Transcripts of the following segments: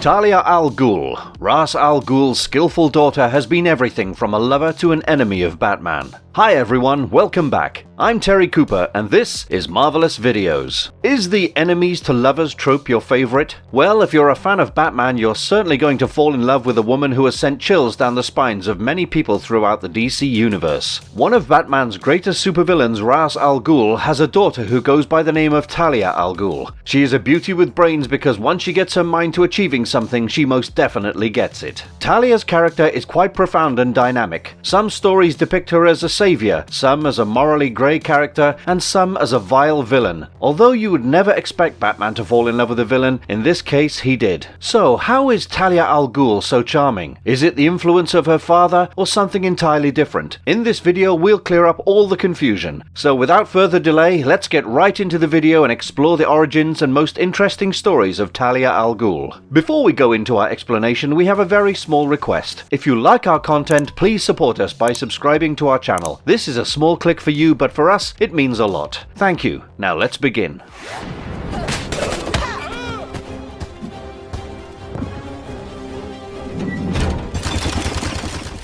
Talia Al Ghul, Ra's al Ghul's skillful daughter, has been everything from a lover to an enemy of Batman. Hi everyone, welcome back. I'm Terry Cooper and this is Marvelous Videos. Is the enemies to lovers trope your favorite? Well, if you're a fan of Batman, you're certainly going to fall in love with a woman who has sent chills down the spines of many people throughout the DC universe. One of Batman's greatest supervillains, Ra's al Ghul, has a daughter who goes by the name of Talia Al Ghul. She is a beauty with brains because once she gets her mind to achieving something, she most definitely gets it. Talia's character is quite profound and dynamic. Some stories depict her as a savior, some as a morally grey character, and some as a vile villain. Although you would never expect Batman to fall in love with a villain, in this case he did. So, how is Talia Al Ghul so charming? Is it the influence of her father, or something entirely different? In this video we'll clear up all the confusion. So without further delay, let's get right into the video and explore the origins and most interesting stories of Talia Al Ghul. Before we go into our explanation, we have a very small request. If you like our content, please support us by subscribing to our channel. This is a small click for you, but for us, it means a lot. Thank you. Now let's begin.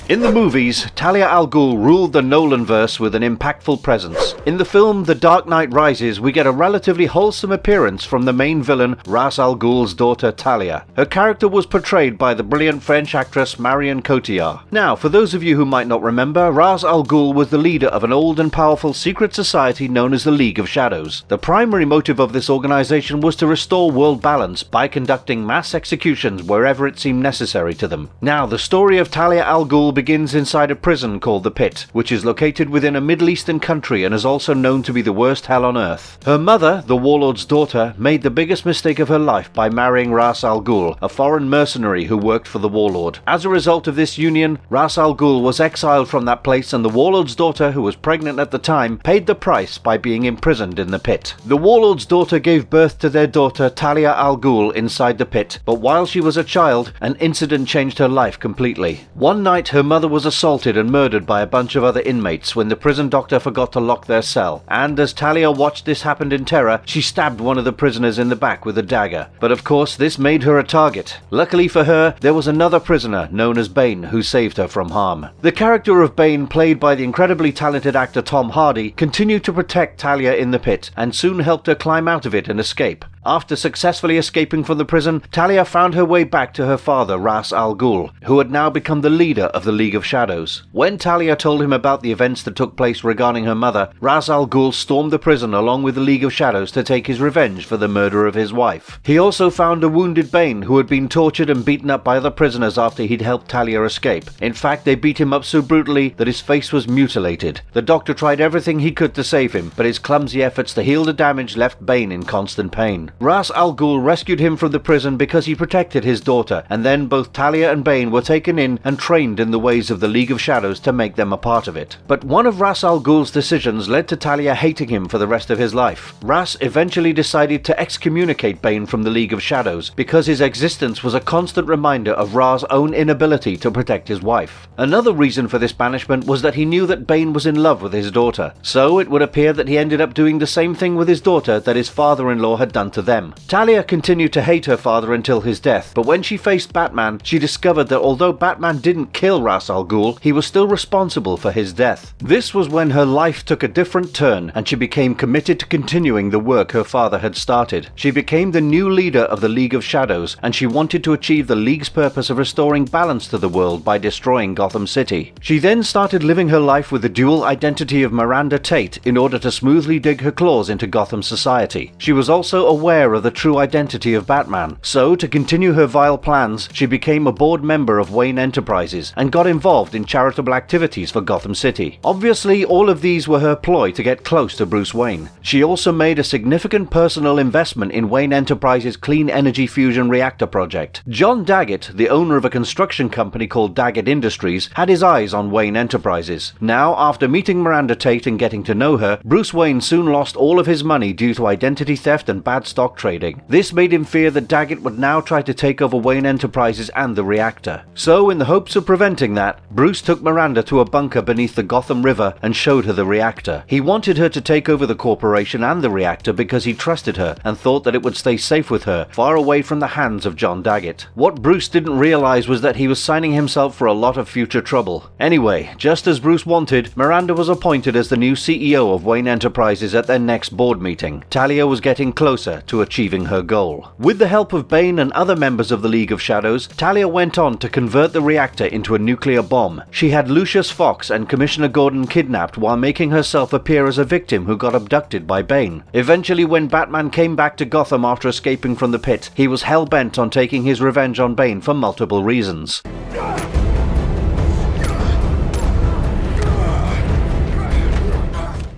In the movies, Talia Al Ghul ruled the Nolanverse with an impactful presence. In the film The Dark Knight Rises, we get a relatively wholesome appearance from the main villain, Ra's al Ghul's daughter Talia. Her character was portrayed by the brilliant French actress Marion Cotillard. Now, for those of you who might not remember, Ra's al Ghul was the leader of an old and powerful secret society known as the League of Shadows. The primary motive of this organization was to restore world balance by conducting mass executions wherever it seemed necessary to them. Now, the story of Talia Al Ghul begins inside a prison called the Pit, which is located within a Middle Eastern country and is also known to be the worst hell on earth. Her mother, the warlord's daughter, made the biggest mistake of her life by marrying Ra's al Ghul, a foreign mercenary who worked for the warlord. As a result of this union, Ra's al Ghul was exiled from that place, and the warlord's daughter, who was pregnant at the time, paid the price by being imprisoned in the Pit. The warlord's daughter gave birth to their daughter Talia Al Ghul inside the Pit, but while she was a child, an incident changed her life completely. One night, her mother was assaulted and murdered by a bunch of other inmates when the prison doctor forgot to lock their cell, and as Talia watched this happen in terror, she stabbed one of the prisoners in the back with a dagger. But of course, this made her a target. Luckily for her, there was another prisoner known as Bane who saved her from harm. The character of Bane, played by the incredibly talented actor Tom Hardy, continued to protect Talia in the Pit and soon helped her climb out of it and escape. After successfully escaping from the prison, Talia found her way back to her father, Ra's al Ghul, who had now become the leader of the League of Shadows. When Talia told him about the events that took place regarding her mother, Ra's al Ghul stormed the prison along with the League of Shadows to take his revenge for the murder of his wife. He also found a wounded Bane who had been tortured and beaten up by other prisoners after he'd helped Talia escape. In fact, they beat him up so brutally that his face was mutilated. The doctor tried everything he could to save him, but his clumsy efforts to heal the damage left Bane in constant pain. Ra's al Ghul rescued him from the prison because he protected his daughter, and then both Talia and Bane were taken in and trained in the ways of the League of Shadows to make them a part of it. But one of Ra's al Ghul's decisions led to Talia hating him for the rest of his life. Ra's eventually decided to excommunicate Bane from the League of Shadows because his existence was a constant reminder of Ra's own inability to protect his wife. Another reason for this banishment was that he knew that Bane was in love with his daughter, so it would appear that he ended up doing the same thing with his daughter that his father-in-law had done to them. Talia continued to hate her father until his death, but when she faced Batman, she discovered that although Batman didn't kill Ra's al Ghul, he was still responsible for his death. This was when her life took a different turn, and she became committed to continuing the work her father had started. She became the new leader of the League of Shadows, and she wanted to achieve the League's purpose of restoring balance to the world by destroying Gotham City. She then started living her life with the dual identity of Miranda Tate in order to smoothly dig her claws into Gotham society. She was also aware of the true identity of Batman, so to continue her vile plans, she became a board member of Wayne Enterprises and got involved in charitable activities for Gotham City. Obviously, all of these were her ploy to get close to Bruce Wayne. She also made a significant personal investment in Wayne Enterprises' clean energy fusion reactor project. John Daggett, the owner of a construction company called Daggett Industries, had his eyes on Wayne Enterprises. Now, after meeting Miranda Tate and getting to know her, Bruce Wayne soon lost all of his money due to identity theft and bad stock stock trading. This made him fear that Daggett would now try to take over Wayne Enterprises and the reactor. So, in the hopes of preventing that, Bruce took Miranda to a bunker beneath the Gotham River and showed her the reactor. He wanted her to take over the corporation and the reactor because he trusted her and thought that it would stay safe with her, far away from the hands of John Daggett. What Bruce didn't realize was that he was signing himself for a lot of future trouble. Anyway, just as Bruce wanted, Miranda was appointed as the new CEO of Wayne Enterprises at their next board meeting. Talia was getting closer to achieving her goal. With the help of Bane and other members of the League of Shadows, Talia went on to convert the reactor into a nuclear bomb. She had Lucius Fox and Commissioner Gordon kidnapped while making herself appear as a victim who got abducted by Bane. Eventually, when Batman came back to Gotham after escaping from the pit, he was hell-bent on taking his revenge on Bane for multiple reasons.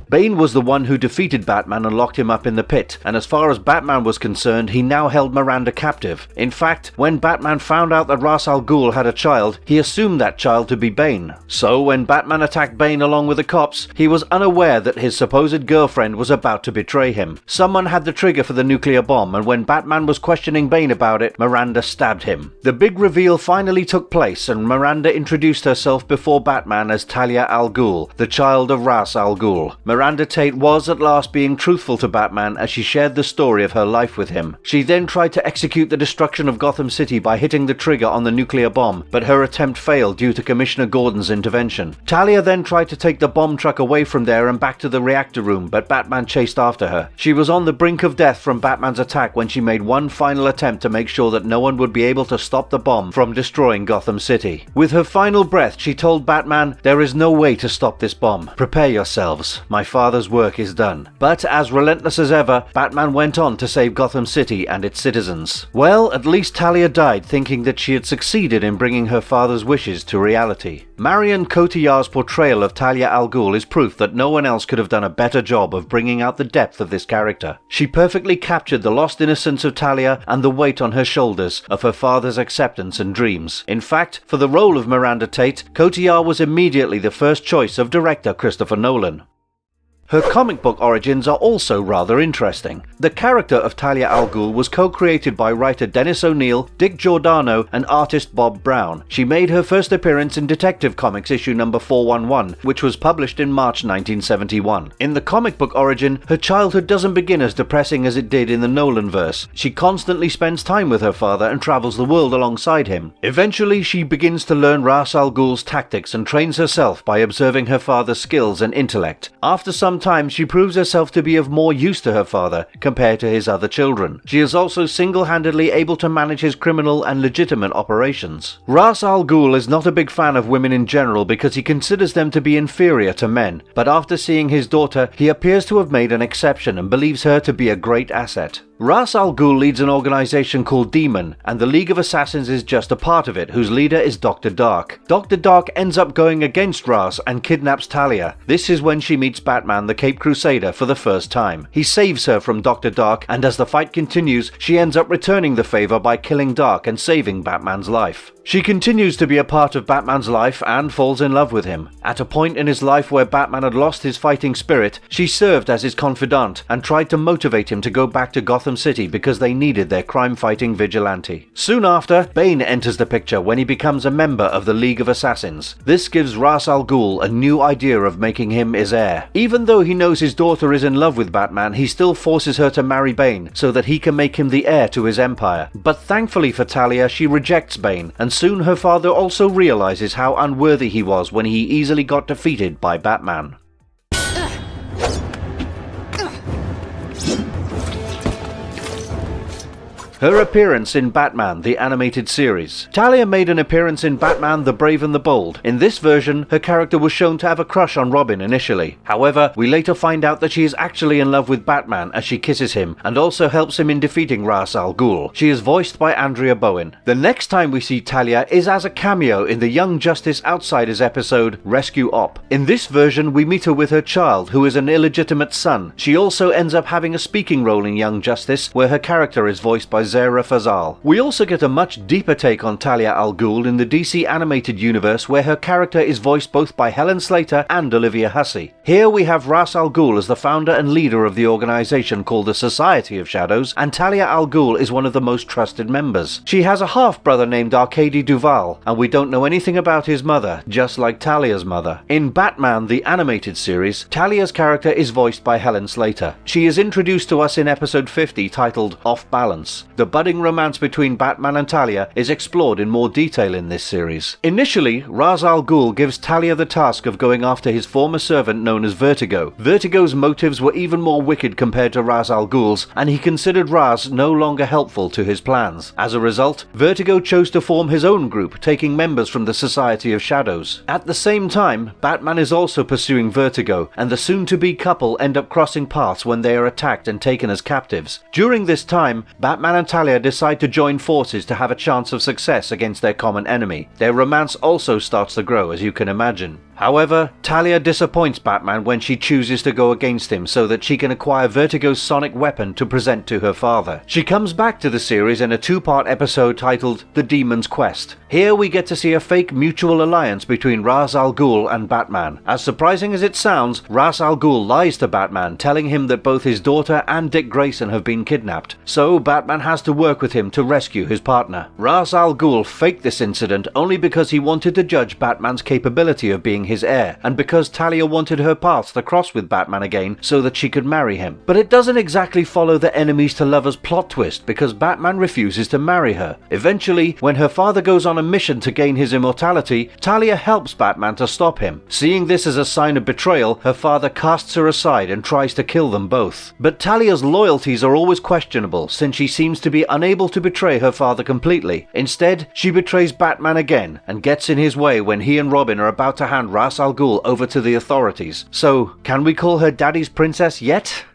Bane was the one who defeated Batman and locked him up in the pit, and as far as Batman was concerned, he now held Miranda captive. In fact, when Batman found out that Ra's al Ghul had a child, he assumed that child to be Bane. So when Batman attacked Bane along with the cops, he was unaware that his supposed girlfriend was about to betray him. Someone had the trigger for the nuclear bomb, and when Batman was questioning Bane about it, Miranda stabbed him. The big reveal finally took place, and Miranda introduced herself before Batman as Talia Al Ghul, the child of Ra's al Ghul. Miranda Tate was at last being truthful to Batman as she shared the story of her life with him. She then tried to execute the destruction of Gotham City by hitting the trigger on the nuclear bomb, but her attempt failed due to Commissioner Gordon's intervention. Talia then tried to take the bomb truck away from there and back to the reactor room, but Batman chased after her. She was on the brink of death from Batman's attack when she made one final attempt to make sure that no one would be able to stop the bomb from destroying Gotham City. With her final breath, she told Batman, "There is no way to stop this bomb. Prepare yourselves. My father's work is done." But as relentless as ever, Batman went on to save Gotham City and its citizens. Well, at least Talia died thinking that she had succeeded in bringing her father's wishes to reality. Marion Cotillard's portrayal of Talia Al Ghul is proof that no one else could have done a better job of bringing out the depth of this character. She perfectly captured the lost innocence of Talia and the weight on her shoulders of her father's acceptance and dreams. In fact, for the role of Miranda Tate, Cotillard was immediately the first choice of director Christopher Nolan. Her comic book origins are also rather interesting. The character of Talia Al Ghul was co-created by writer Dennis O'Neil, Dick Giordano, and artist Bob Brown. She made her first appearance in Detective Comics issue number 411, which was published in March 1971. In the comic book origin, her childhood doesn't begin as depressing as it did in the Nolanverse. She constantly spends time with her father and travels the world alongside him. Eventually, she begins to learn Ra's al Ghul's tactics and trains herself by observing her father's skills and intellect. After some time, she proves herself to be of more use to her father compared to his other children. She is also single-handedly able to manage his criminal and legitimate operations. Ra's al Ghul is not a big fan of women in general because he considers them to be inferior to men, but after seeing his daughter, he appears to have made an exception and believes her to be a great asset. Ra's al Ghul leads an organization called Demon, and the League of Assassins is just a part of it, whose leader is Dr. Dark. Dr. Dark ends up going against Ra's and kidnaps Talia. This is when she meets Batman, the Caped Crusader, for the first time. He saves her from Dr. Dark, and as the fight continues, she ends up returning the favor by killing Dark and saving Batman's life. She continues to be a part of Batman's life and falls in love with him. At a point in his life where Batman had lost his fighting spirit, she served as his confidant and tried to motivate him to go back to Gotham City because they needed their crime-fighting vigilante. Soon after, Bane enters the picture when he becomes a member of the League of Assassins. This gives Ra's al Ghul a new idea of making him his heir. Even though he knows his daughter is in love with Batman, he still forces her to marry Bane so that he can make him the heir to his empire. But thankfully for Talia, she rejects Bane, and soon her father also realizes how unworthy he was when he easily got defeated by Batman. Her appearance in Batman, the animated series. Talia made an appearance in Batman the Brave and the Bold. In this version, her character was shown to have a crush on Robin initially. However, we later find out that she is actually in love with Batman as she kisses him, and also helps him in defeating Ra's al Ghul. She is voiced by Andrea Bowen. The next time we see Talia is as a cameo in the Young Justice Outsiders episode, Rescue Op. In this version, we meet her with her child, who is an illegitimate son. She also ends up having a speaking role in Young Justice, where her character is voiced by Gezerah Fazal. We also get a much deeper take on Talia Al Ghul in the DC animated universe, where her character is voiced both by Helen Slater and Olivia Hussey. Here we have Ra's al Ghul as the founder and leader of the organization called the Society of Shadows, and Talia Al Ghul is one of the most trusted members. She has a half-brother named Arcady Duval, and we don't know anything about his mother, just like Talia's mother. In Batman, the animated series, Talia's character is voiced by Helen Slater. She is introduced to us in episode 50 titled Off Balance. The budding romance between Batman and Talia is explored in more detail in this series. Initially, Ra's al Ghul gives Talia the task of going after his former servant known as Vertigo. Vertigo's motives were even more wicked compared to Ra's al Ghul's, and he considered Ra's no longer helpful to his plans. As a result, Vertigo chose to form his own group, taking members from the Society of Shadows. At the same time, Batman is also pursuing Vertigo, and the soon-to-be couple end up crossing paths when they are attacked and taken as captives. During this time, Batman and Talia decide to join forces to have a chance of success against their common enemy. Their romance also starts to grow, as you can imagine. However, Talia disappoints Batman when she chooses to go against him so that she can acquire Vertigo's sonic weapon to present to her father. She comes back to the series in a two-part episode titled The Demon's Quest. Here we get to see a fake mutual alliance between Ra's al Ghul and Batman. As surprising as it sounds, Ra's al Ghul lies to Batman, telling him that both his daughter and Dick Grayson have been kidnapped. So Batman has to work with him to rescue his partner. Ra's al Ghul faked this incident only because he wanted to judge Batman's capability of being his heir, and because Talia wanted her paths to cross with Batman again so that she could marry him. But it doesn't exactly follow the enemies to lovers plot twist, because Batman refuses to marry her. Eventually, when her father goes on a mission to gain his immortality, Talia helps Batman to stop him. Seeing this as a sign of betrayal, her father casts her aside and tries to kill them both. But Talia's loyalties are always questionable, since she seems to be unable to betray her father completely. Instead, she betrays Batman again and gets in his way when he and Robin are about to hand Ra's al Ghul over to the authorities. So, can we call her Daddy's princess yet?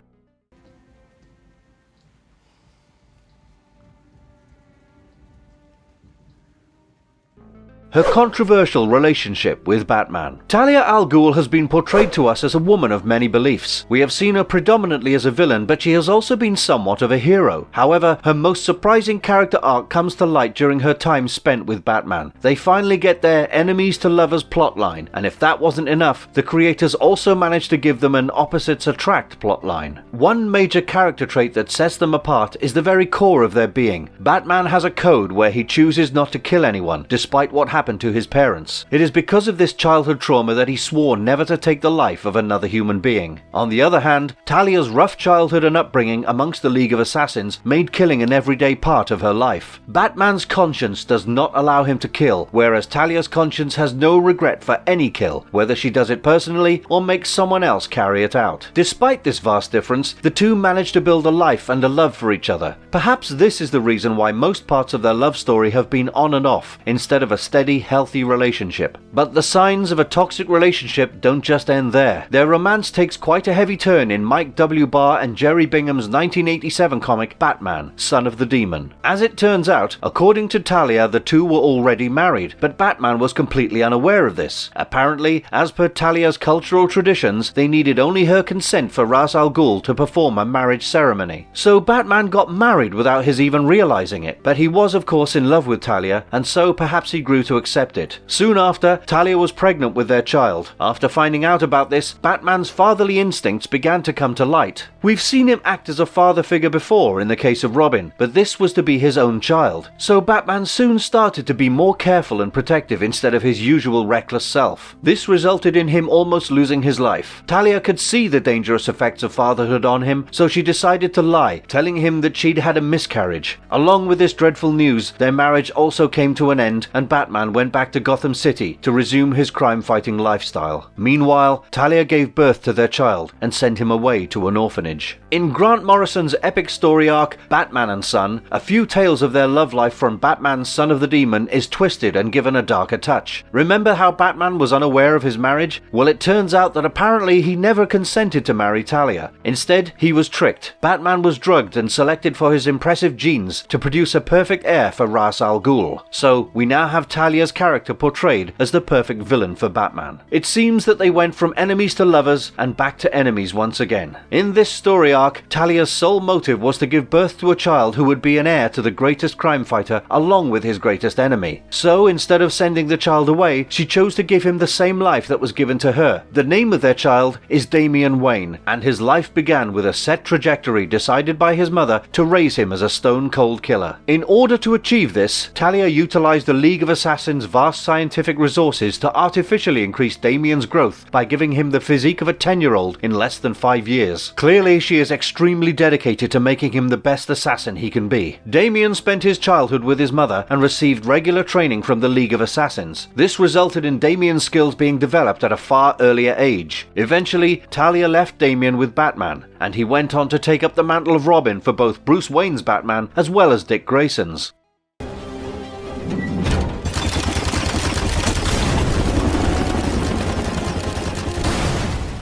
Her controversial relationship with Batman. Talia Al Ghul has been portrayed to us as a woman of many beliefs. We have seen her predominantly as a villain, but she has also been somewhat of a hero. However, her most surprising character arc comes to light during her time spent with Batman. They finally get their enemies to lovers plotline, and if that wasn't enough, the creators also managed to give them an opposites attract plotline. One major character trait that sets them apart is the very core of their being. Batman has a code where he chooses not to kill anyone, despite what happened to his parents. It is because of this childhood trauma that he swore never to take the life of another human being. On the other hand, Talia's rough childhood and upbringing amongst the League of Assassins made killing an everyday part of her life. Batman's conscience does not allow him to kill, whereas Talia's conscience has no regret for any kill, whether she does it personally or makes someone else carry it out. Despite this vast difference, the two manage to build a life and a love for each other. Perhaps this is the reason why most parts of their love story have been on and off, instead of a steady, healthy relationship. But the signs of a toxic relationship don't just end there. Their romance takes quite a heavy turn in Mike W. Barr and Jerry Bingham's 1987 comic Batman, Son of the Demon. As it turns out, according to Talia, the two were already married, but Batman was completely unaware of this. Apparently, as per Talia's cultural traditions, they needed only her consent for Ra's al Ghul to perform a marriage ceremony. So Batman got married without his even realizing it. But he was of course in love with Talia, and so perhaps he grew to accept it. Soon after, Talia was pregnant with their child. After finding out about this, Batman's fatherly instincts began to come to light. We've seen him act as a father figure before in the case of Robin, but this was to be his own child. So Batman soon started to be more careful and protective instead of his usual reckless self. This resulted in him almost losing his life. Talia could see the dangerous effects of fatherhood on him, so she decided to lie, telling him that she'd had a miscarriage. Along with this dreadful news, their marriage also came to an end, and Batman went back to Gotham City to resume his crime-fighting lifestyle. Meanwhile, Talia gave birth to their child and sent him away to an orphanage. In Grant Morrison's epic story arc, Batman and Son, a few tales of their love life from Batman's Son of the Demon is twisted and given a darker touch. Remember how Batman was unaware of his marriage? Well, it turns out that apparently he never consented to marry Talia. Instead, he was tricked. Batman was drugged and selected for his impressive genes to produce a perfect heir for Ra's al Ghul. So, we now have Talia Talia's character portrayed as the perfect villain for Batman. It seems that they went from enemies to lovers and back to enemies once again. In this story arc, Talia's sole motive was to give birth to a child who would be an heir to the greatest crime fighter along with his greatest enemy. So instead of sending the child away, she chose to give him the same life that was given to her. The name of their child is Damian Wayne, and his life began with a set trajectory decided by his mother to raise him as a stone-cold killer. In order to achieve this, Talia utilized the League of Assassins' vast scientific resources to artificially increase Damian's growth by giving him the physique of a 10-year-old in less than 5 years. Clearly, she is extremely dedicated to making him the best assassin he can be. Damian spent his childhood with his mother and received regular training from the League of Assassins. This resulted in Damian's skills being developed at a far earlier age. Eventually, Talia left Damian with Batman, and he went on to take up the mantle of Robin for both Bruce Wayne's Batman as well as Dick Grayson's.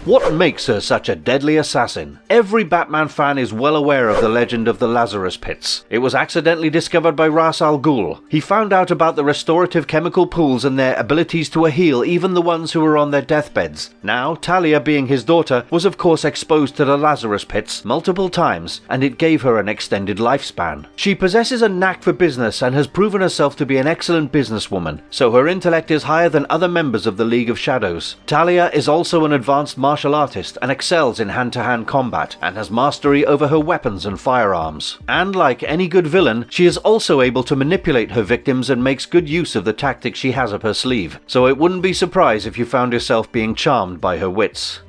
What makes her such a deadly assassin? Every Batman fan is well aware of the legend of the Lazarus Pits. It was accidentally discovered by Ra's al Ghul. He found out about the restorative chemical pools and their abilities to heal even the ones who were on their deathbeds. Now, Talia, being his daughter, was of course exposed to the Lazarus Pits multiple times, and it gave her an extended lifespan. She possesses a knack for business and has proven herself to be an excellent businesswoman, so her intellect is higher than other members of the League of Shadows. Talia is also an advanced martial artist and excels in hand-to-hand combat and has mastery over her weapons and firearms. And like any good villain, she is also able to manipulate her victims and makes good use of the tactics she has up her sleeve. So it wouldn't be surprised if you found yourself being charmed by her wits.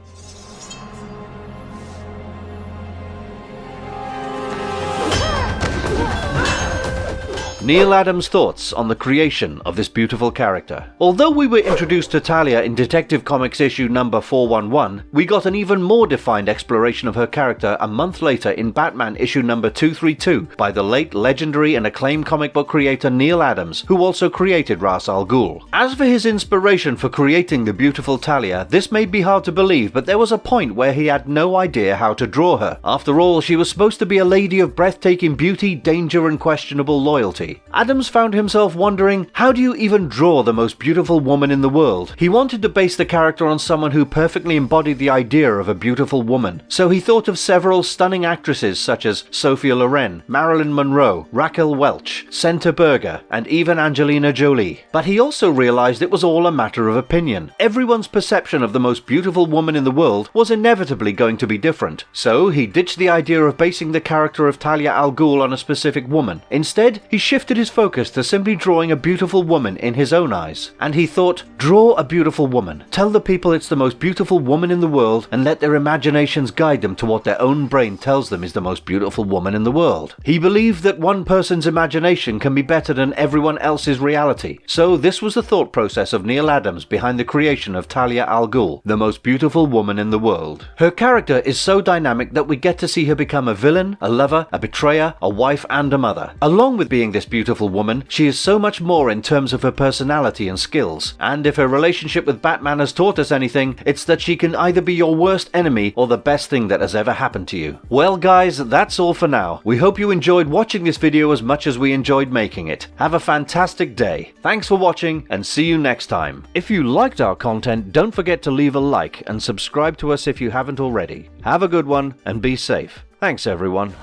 Neil Adams' thoughts on the creation of this beautiful character. Although we were introduced to Talia in Detective Comics issue number 411, we got an even more defined exploration of her character a month later in Batman issue number 232 by the late legendary and acclaimed comic book creator Neil Adams, who also created Ra's al Ghul. As for his inspiration for creating the beautiful Talia, this may be hard to believe, but there was a point where he had no idea how to draw her. After all, she was supposed to be a lady of breathtaking beauty, danger, and questionable loyalty. Adams found himself wondering, how do you even draw the most beautiful woman in the world? He wanted to base the character on someone who perfectly embodied the idea of a beautiful woman. So he thought of several stunning actresses such as Sophia Loren, Marilyn Monroe, Raquel Welch, Senta Berger, and even Angelina Jolie. But he also realized it was all a matter of opinion. Everyone's perception of the most beautiful woman in the world was inevitably going to be different. So he ditched the idea of basing the character of Talia al Ghul on a specific woman. Instead, he shifted his focus to simply drawing a beautiful woman in his own eyes. And he thought, draw a beautiful woman. Tell the people it's the most beautiful woman in the world and let their imaginations guide them to what their own brain tells them is the most beautiful woman in the world. He believed that one person's imagination can be better than everyone else's reality. So this was the thought process of Neil Adams behind the creation of Talia al Ghul, the most beautiful woman in the world. Her character is so dynamic that we get to see her become a villain, a lover, a betrayer, a wife, and a mother. Along with being this beautiful woman, she is so much more in terms of her personality and skills. And if her relationship with Batman has taught us anything, it's that she can either be your worst enemy or the best thing that has ever happened to you. Well guys, that's all for now. We hope you enjoyed watching this video as much as we enjoyed making it. Have a fantastic day. Thanks for watching and see you next time. If you liked our content, don't forget to leave a like and subscribe to us if you haven't already. Have a good one and be safe. Thanks everyone.